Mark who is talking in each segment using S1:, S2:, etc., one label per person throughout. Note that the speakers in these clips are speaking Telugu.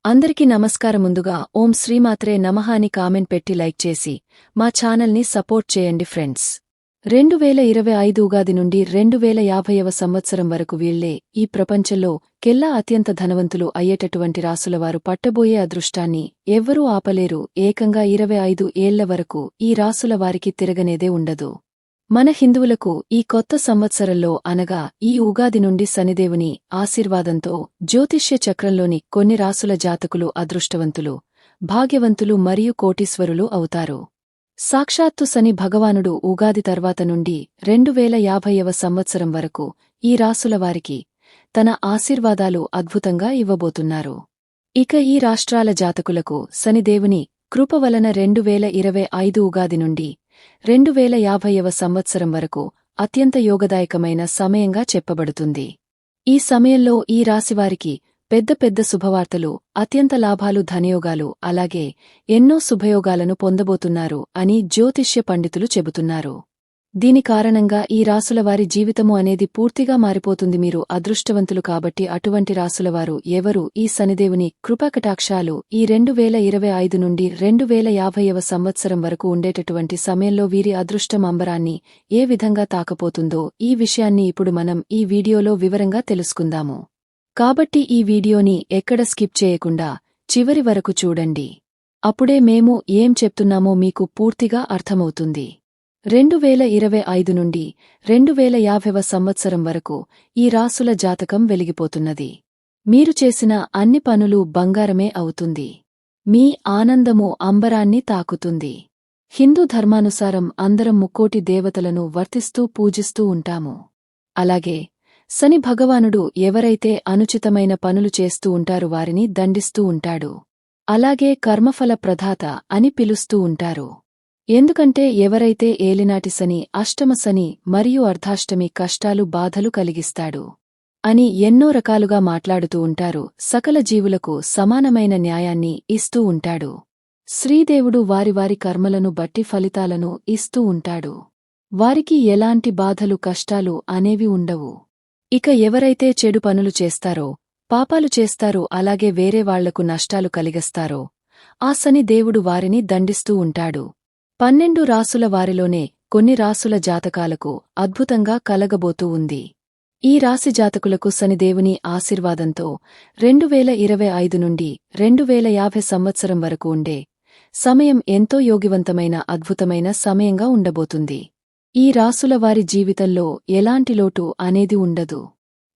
S1: అందరికీ నమస్కారం. ముందుగా ఓం శ్రీమాత్రే నమః అని కామెంట్ పెట్టి లైక్ చేసి మా ఛానల్ని సపోర్ట్ చేయండి ఫ్రెండ్స్. 2025 ఉగాది నుండి 2050వ సంవత్సరం వరకు వీళ్లే ఈ ప్రపంచంలో కెల్లా అత్యంత ధనవంతులు అయ్యేటటువంటి రాసులవారు పట్టబోయే అదృష్టాన్ని ఎవ్వరూ ఆపలేరు. ఏకంగా 25 ఏళ్ల వరకు ఈ రాసుల వారికి తిరగనేదే ఉండదు. మన హిందువులకు ఈ కొత్త సంవత్సరంలో అనగా ఈ ఉగాది నుండి శనిదేవుని ఆశీర్వాదంతో జ్యోతిష్య చక్రంలోని కొన్ని రాసుల జాతకులు అదృష్టవంతులు, భాగ్యవంతులు మరియు కోటీశ్వరులు అవుతారు. సాక్షాత్తు శని భగవానుడు ఉగాది తర్వాత నుండి 2050వ సంవత్సరం వరకు ఈ రాసుల వారికి తన ఆశీర్వాదాలు అద్భుతంగా ఇవ్వబోతున్నారు. ఇక ఈ రాష్ట్రాల జాతకులకు శనిదేవుని కృప వలన 2025 ఉగాది నుండి 2050వ సంవత్సరం వరకు అత్యంత యోగదాయకమైన సమయంగా చెప్పబడుతుంది. ఈ సమయంలో ఈ రాశివారికి పెద్ద పెద్ద శుభవార్తలు, అత్యంత లాభాలు, ధనయోగాలు, అలాగే ఎన్నో శుభయోగాలను పొందబోతున్నారు అని జ్యోతిష్య పండితులు చెబుతున్నారు. దీని కారణంగా ఈ రాసులవారి జీవితము అనేది పూర్తిగా మారిపోతుంది. మీరు అదృష్టవంతులు కాబట్టి అటువంటి రాసులవారు ఎవరు ఈ శనిదేవుని కృపాకటాక్షాలు ఈ 2025 నుండి 2050వ సంవత్సరం వరకు ఉండేటటువంటి సమయంలో వీరి అదృష్టం అంబరాన్ని ఏ విధంగా తాకపోతుందో ఈ విషయాన్ని ఇప్పుడు మనం ఈ వీడియోలో వివరంగా తెలుసుకుందాము. కాబట్టి ఈ వీడియోని ఎక్కడ స్కిప్ చేయకుండా చివరి వరకు చూడండి. అప్పుడే మేము ఏం చెప్తున్నామో మీకు పూర్తిగా అర్థమవుతుంది. 2025 నుండి 2050వ సంవత్సరం వరకు ఈ రాసుల జాతకం వెలిగిపోతున్నది. మీరు చేసిన అన్ని పనులు బంగారమే అవుతుంది. మీ ఆనందము అంబరాన్ని తాకుతుంది. హిందూ ధర్మానుసారం అందరం ముక్కోటి దేవతలను వర్తిస్తూ పూజిస్తూ ఉంటాము. అలాగే శని భగవానుడు ఎవరైతే అనుచితమైన పనులు చేస్తూ ఉంటారో వారిని దండిస్తూ ఉంటాడు. అలాగే కర్మఫల ప్రదాత అని పిలుస్తూ ఉంటారు. ఎందుకంటే ఎవరైతే ఏలినాటి శని, అష్టమ శని మరియు అర్ధాష్టమి కష్టాలు, బాధలు కలిగిస్తాడు అని ఎన్నో రకాలుగా మాట్లాడుతూ ఉంటారు. సకల జీవులకు సమానమైన న్యాయాన్ని ఇస్తూ ఉంటాడు. శ్రీదేవుడు వారి వారి కర్మలను బట్టి ఫలితాలను ఇస్తూ ఉంటాడు. వారికి ఎలాంటి బాధలు, కష్టాలు అనేవి ఉండవు. ఇక ఎవరైతే చెడు పనులు చేస్తారో, పాపాలు చేస్తారో, అలాగే వేరే వాళ్లకు నష్టాలు కలిగిస్తారో ఆ శని దేవుడు వారిని దండిస్తూ ఉంటాడు. 12 రాసుల వారిలోనే కొన్ని రాసుల జాతకాలకు అద్భుతంగా కలగబోతూ ఉంది. ఈ రాశి జాతకులకు శనిదేవుని ఆశీర్వాదంతో 2025 నుండి 2050 సంవత్సరం వరకు ఉండే సమయం ఎంతో యోగివంతమైన, అద్భుతమైన సమయంగా ఉండబోతుంది. ఈ రాసుల వారి జీవితంలో ఎలాంటి లోటు అనేది ఉండదు.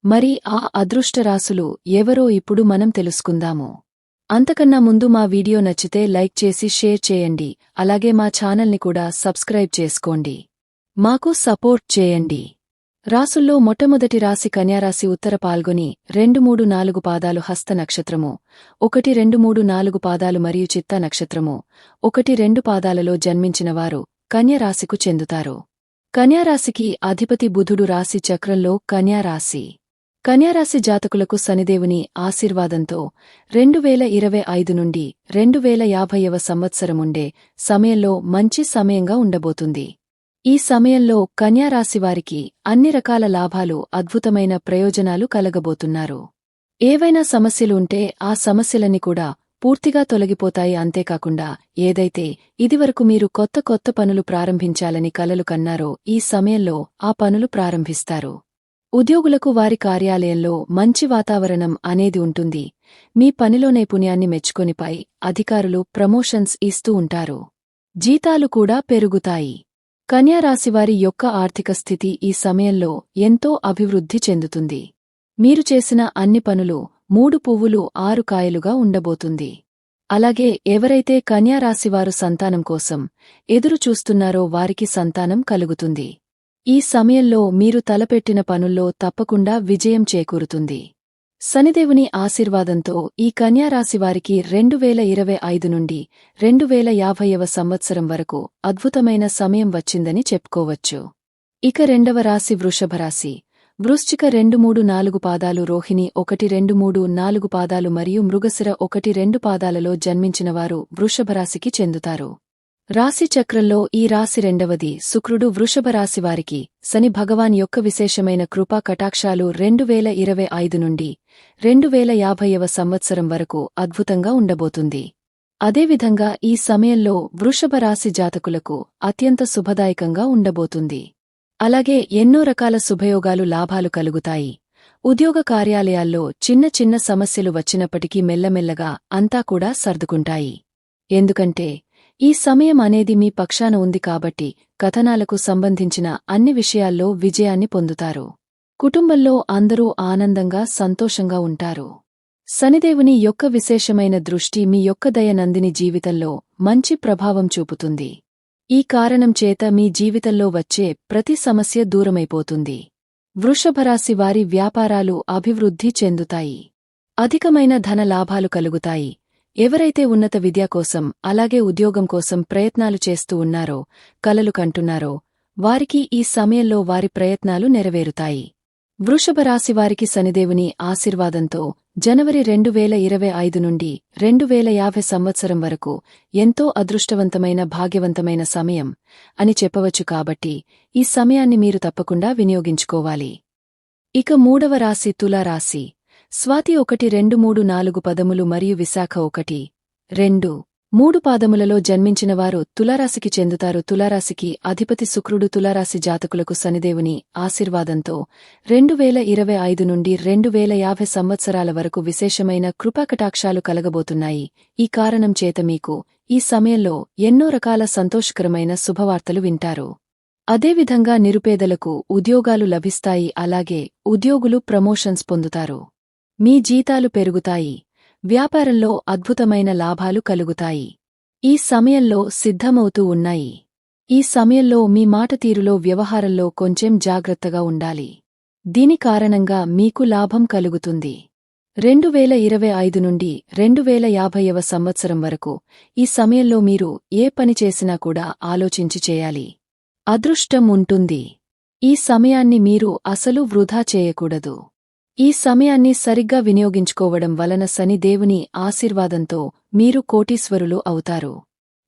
S1: మరి ఆ అదృష్ట రాసులు ఎవరో ఇప్పుడు మనం తెలుసుకుందాము. అంతకన్నా ముందు మా వీడియో నచ్చితే లైక్ చేసి షేర్ చేయండి. అలాగే మా ఛానల్ని కూడా సబ్స్క్రైబ్ చేసుకోండి. మాకు సపోర్ట్ చేయండి. రాసుల్లో మొట్టమొదటి రాశి కన్యారాశి. ఉత్తర పాల్గొని 2, 3, 4 పాదాలు హస్త నక్షత్రము, 1, 2, 3, 4 పాదాలు మరియు చిత్త నక్షత్రము 1, 2 పాదాలలో జన్మించినవారు కన్యారాశికు చెందుతారు. కన్యారాశికి అధిపతి బుధుడు. రాశి చక్రంలో కన్యారాశి. కన్యారాశి జాతకులకు శనిదేవుని ఆశీర్వాదంతో 2025 నుండి 2050వ సంవత్సరముండే సమయంలో మంచి సమయంగా ఉండబోతుంది. ఈ సమయంలో కన్యారాశివారికి అన్ని రకాల లాభాలు, అద్భుతమైన ప్రయోజనాలు కలగబోతున్నారు. ఏవైనా సమస్యలు ఉంటే ఆ సమస్యలన్నీ కూడా పూర్తిగా తొలగిపోతాయి. అంతేకాకుండా ఏదైతే ఇదివరకు మీరు కొత్త పనులు ప్రారంభించాలని కలలు కన్నారో ఈ సమయంలో ఆ పనులు ప్రారంభిస్తారు. ఉద్యోగులకు వారి కార్యాలయంలో మంచి వాతావరణం అనేది ఉంటుంది. మీ పనిలో నైపుణ్యాన్ని మెచ్చుకొని పై అధికారులు ప్రమోషన్స్ ఇస్తూ ఉంటారు. జీతాలు కూడా పెరుగుతాయి. కన్యారాశివారి యొక్క ఆర్థిక స్థితి ఈ సమయంలో ఎంతో అభివృద్ధి చెందుతుంది. మీరు చేసిన అన్ని పనులు 3 పువ్వులు 6 కాయలుగా ఉండబోతుంది. అలాగే ఎవరైతే కన్యారాశివారు సంతానం కోసం ఎదురు చూస్తున్నారో వారికి సంతానం కలుగుతుంది. ఈ సమయంలో మీరు తలపెట్టిన పనుల్లో తప్పకుండా విజయం చేకూరుతుంది. శనిదేవుని ఆశీర్వాదంతో ఈ కన్యారాశివారికి 2025 నుండి 2050వ సంవత్సరం వరకు అద్భుతమైన సమయం వచ్చిందని చెప్పుకోవచ్చు. ఇక రెండవ రాశి వృషభరాశి. వృశ్చిక 2, 3, 4 పాదాలు, రోహిణి 1, 2, 3, 4 పాదాలు మరియు మృగశిర 1, 2 పాదాలలో జన్మించినవారు వృషభరాశికి చెందుతారు. రాశి చక్రంలో ఈ రాశి రెండవది. శుక్రుడు వృషభ రాశి వారికి శని భగవాన్ యొక్క విశేషమైన కృపా కటాక్షాలు 2025 నుండి 2050వ సంవత్సరం వరకు అద్భుతంగా ఉండబోతుంది. అదేవిధంగా ఈ సమయంలో వృషభ రాశి జాతకులకు అత్యంత శుభదాయకంగా ఉండబోతుంది. అలాగే ఎన్నో రకాల శుభయోగాలు లాభాలు కలుగుతాయి. ఉద్యోగ కార్యాలయాల్లో చిన్న చిన్న సమస్యలు వచ్చినప్పటికీ మెల్లమెల్లగా అంతా కూడా సర్దుకుంటాయి. ఎందుకంటే ఈ సమయం అనేది మీ పక్షాన ఉంది కాబట్టి కథనాలకు సంబంధించిన అన్ని విషయాల్లో విజయాన్ని పొందుతారు. కుటుంబంలో అందరూ ఆనందంగా సంతోషంగా ఉంటారు. శనిదేవుని యొక్క విశేషమైన దృష్టి మీ యొక్క దైనందిన జీవితంలో మంచి ప్రభావం చూపుతుంది. ఈ కారణం చేత మీ జీవితంలో వచ్చే ప్రతి సమస్య దూరమైపోతుంది. వృషభరాశి వారి వ్యాపారాలు అభివృద్ధి చెందుతాయి. అధికమైన ధన లాభాలు కలుగుతాయి. ఎవరైతే ఉన్నత విద్య కోసం అలాగే ఉద్యోగం కోసం ప్రయత్నాలు చేస్తూ ఉన్నారో, కలలు కంటున్నారో, వారికి ఈ సమయంలో వారి ప్రయత్నాలు నెరవేరుతాయి. వృషభరాశివారికి శనిదేవుని ఆశీర్వాదంతో జనవరి 2025 నుండి 2050 సంవత్సరం వరకు ఎంతో అదృష్టవంతమైన భాగ్యవంతమైన సమయం అని చెప్పవచ్చు. కాబట్టి ఈ సమయాన్ని మీరు తప్పకుండా వినియోగించుకోవాలి. ఇక మూడవ రాశి తులారాశి. స్వాతి 1, 2, 3, 4 పదములు మరియు విశాఖ 1, 2, 3 పాదములలో జన్మించినవారు తులారాశికి చెందుతారు. తులారాశికి అధిపతి శుక్రుడు. తులారాశి జాతకులకు శనిదేవుని ఆశీర్వాదంతో 2025 నుండి 2050 సంవత్సరాల వరకు విశేషమైన కృపాకటాక్షాలు కలగబోతున్నాయి. ఈ కారణం చేత మీకు ఈ సమయంలో ఎన్నో రకాల సంతోషకరమైన శుభవార్తలు వింటారు. అదేవిధంగా నిరుపేదలకు ఉద్యోగాలు లభిస్తాయి. అలాగే ఉద్యోగులు ప్రమోషన్స్ పొందుతారు. మీ జీతాలు పెరుగుతాయి. వ్యాపారంలో అద్భుతమైన లాభాలు కలుగుతాయి. ఈ సమయంలో సిద్ధమవుతూ ఉన్నాయి. ఈ సమయంలో మీ మాట తీరులో వ్యవహారంలో కొంచెం జాగ్రత్తగా ఉండాలి. దీని కారణంగా మీకు లాభం కలుగుతుంది. 2025 నుండి 2050వ సంవత్సరం వరకు ఈ సమయంలో మీరు ఏ పని చేసినా కూడా ఆలోచించి చేయాలి. అదృష్టం ఉంటుంది. ఈ సమయాన్ని మీరు అసలు వృధా చేయకూడదు. ఈ సమయాన్ని సరిగ్గా వినియోగించుకోవడం వలన శని దేవుని ఆశీర్వాదంతో మీరు కోటీశ్వరులు అవుతారు.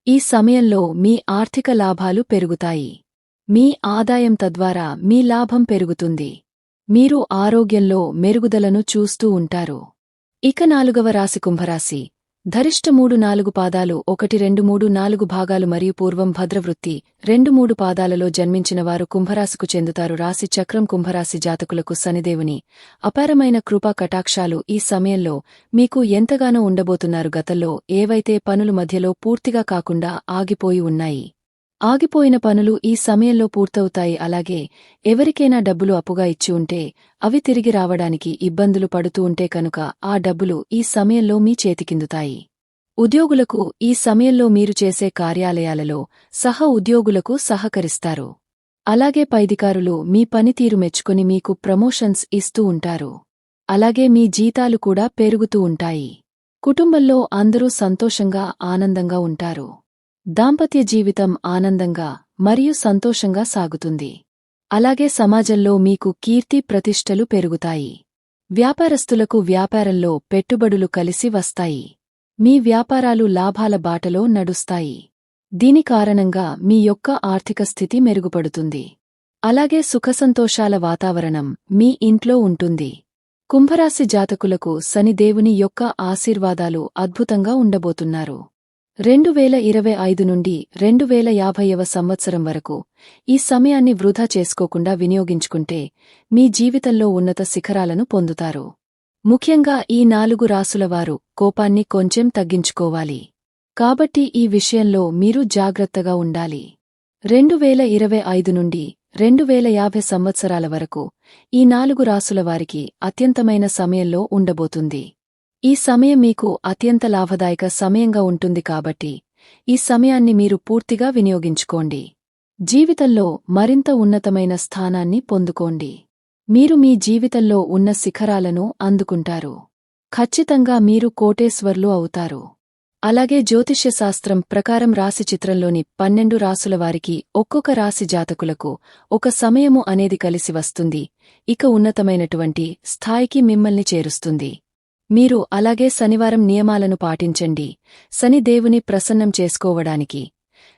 S1: ఈ సమయంలో మీ ఆర్థిక లాభాలు పెరుగుతాయి. మీ ఆదాయం తద్వారా మీ లాభం పెరుగుతుంది. మీరు ఆరోగ్యంలో మెరుగుదలను చూస్తూ ఉంటారు. ఇక నాలుగవ రాశి కుంభరాశి. ధరిష్ట 3, 4 పాదాలు 1, 2, 3, 4 భాగాలు మరియు పూర్వం భద్రవృత్తి 2, 3 పాదాలలో జన్మించినవారు కుంభరాశికు చెందుతారు. రాశి చక్రం కుంభరాశి జాతకులకు శనిదేవుని అపారమైన కృపా కటాక్షాలు ఈ సమయంలో మీకు ఎంతగానో ఉండబోతున్నారు. గతంలో ఏవైతే పనులు మధ్యలో పూర్తిగా కాకుండా ఆగిపోయి ఉన్నాయి, ఆగిపోయిన పనులు ఈ సమయంలో పూర్తవుతాయి. అలాగే ఎవరికైనా డబ్బులు అప్పుగా ఇచ్చి ఉంటే అవి తిరిగి రావడానికి ఇబ్బందులు పడుతూ ఉంటే కనుక ఆ డబ్బులు ఈ సమయంలో మీ చేతికిందుతాయి. ఉద్యోగులకు ఈ సమయంలో మీరు చేసే కార్యాలయాలలో ఉద్యోగులకు సహకరిస్తారు. అలాగే పైధికారులు మీ పనితీరు మెచ్చుకొని మీకు ప్రమోషన్స్ ఇస్తూ ఉంటారు. అలాగే మీ జీతాలు కూడా పెరుగుతూ ఉంటాయి. కుటుంబంలో అందరూ సంతోషంగా ఆనందంగా ఉంటారు. దాంపత్య జీవితం ఆనందంగా మరియు సంతోషంగా సాగుతుంది. అలాగే సమాజంలో మీకు కీర్తి ప్రతిష్టలు పెరుగుతాయి. వ్యాపారస్తులకు వ్యాపారంలో పెట్టుబడులు కలిసి వస్తాయి. మీ వ్యాపారాలు లాభాల బాటలో నడుస్తాయి. దీని కారణంగా మీ యొక్క ఆర్థిక స్థితి మెరుగుపడుతుంది. అలాగే సుఖసంతోషాల వాతావరణం మీ ఇంట్లో ఉంటుంది. కుంభరాశి జాతకులకు శని దేవుని యొక్క ఆశీర్వాదాలు అద్భుతంగా ఉండబోతున్నారు. 2025 నుండి 2050వ సంవత్సరం వరకు ఈ సమయాన్ని వృధా చేసుకోకుండా వినియోగించుకుంటే మీ జీవితంలో ఉన్నత శిఖరాలను పొందుతారు. ముఖ్యంగా ఈ 4 రాసులవారు కోపాన్ని కొంచెం తగ్గించుకోవాలి. కాబట్టి ఈ విషయంలో మీరు జాగ్రత్తగా ఉండాలి. 2025 నుండి 2050 సంవత్సరాల వరకు ఈ 4 రాసులవారికి అత్యంతమైన సమయంలో ఉండబోతుంది. ఈ సమయం మీకు అత్యంత లాభదాయక సమయంగా ఉంటుంది. కాబట్టి ఈ సమయాన్ని మీరు పూర్తిగా వినియోగించుకోండి. జీవితంలో మరింత ఉన్నతమైన స్థానాన్ని పొందుకోండి. మీరు మీ జీవితంలో ఉన్న శిఖరాలను అందుకుంటారు. ఖచ్చితంగా మీరు కోటేశ్వర్లు అవుతారు. అలాగే జ్యోతిష్య శాస్త్రం ప్రకారం రాశి చిత్రంలోని 12 రాసుల వారికి ఒక్కొక్క రాశి జాతకులకు ఒక సమయము అనేది కలిసి వస్తుంది. ఇక ఉన్నతమైనటువంటి స్థాయికి మిమ్మల్ని చేరుస్తుంది. మీరు అలాగే శనివారం నియమాలను పాటించండి. శని దేవుని ప్రసన్నం చేసుకోవడానికి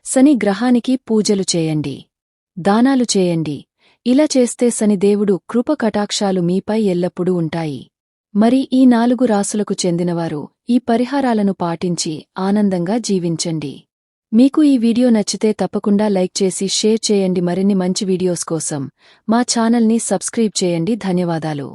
S1: శని గ్రహానికి పూజలు చేయండి. దానాలు చేయండి. ఇలా చేస్తే శనిదేవుడు కృప కటాక్షాలు మీపై ఎల్లప్పుడూ ఉంటాయి. మరి ఈ 4 రాసులకు చెందినవారు ఈ పరిహారాలను పాటించి ఆనందంగా జీవించండి. మీకు ఈ వీడియో నచ్చితే తప్పకుండా లైక్ చేసి షేర్ చేయండి. మరిన్ని మంచి వీడియోస్ కోసం మా ఛానల్ని సబ్స్క్రైబ్ చేయండి. ధన్యవాదాలు.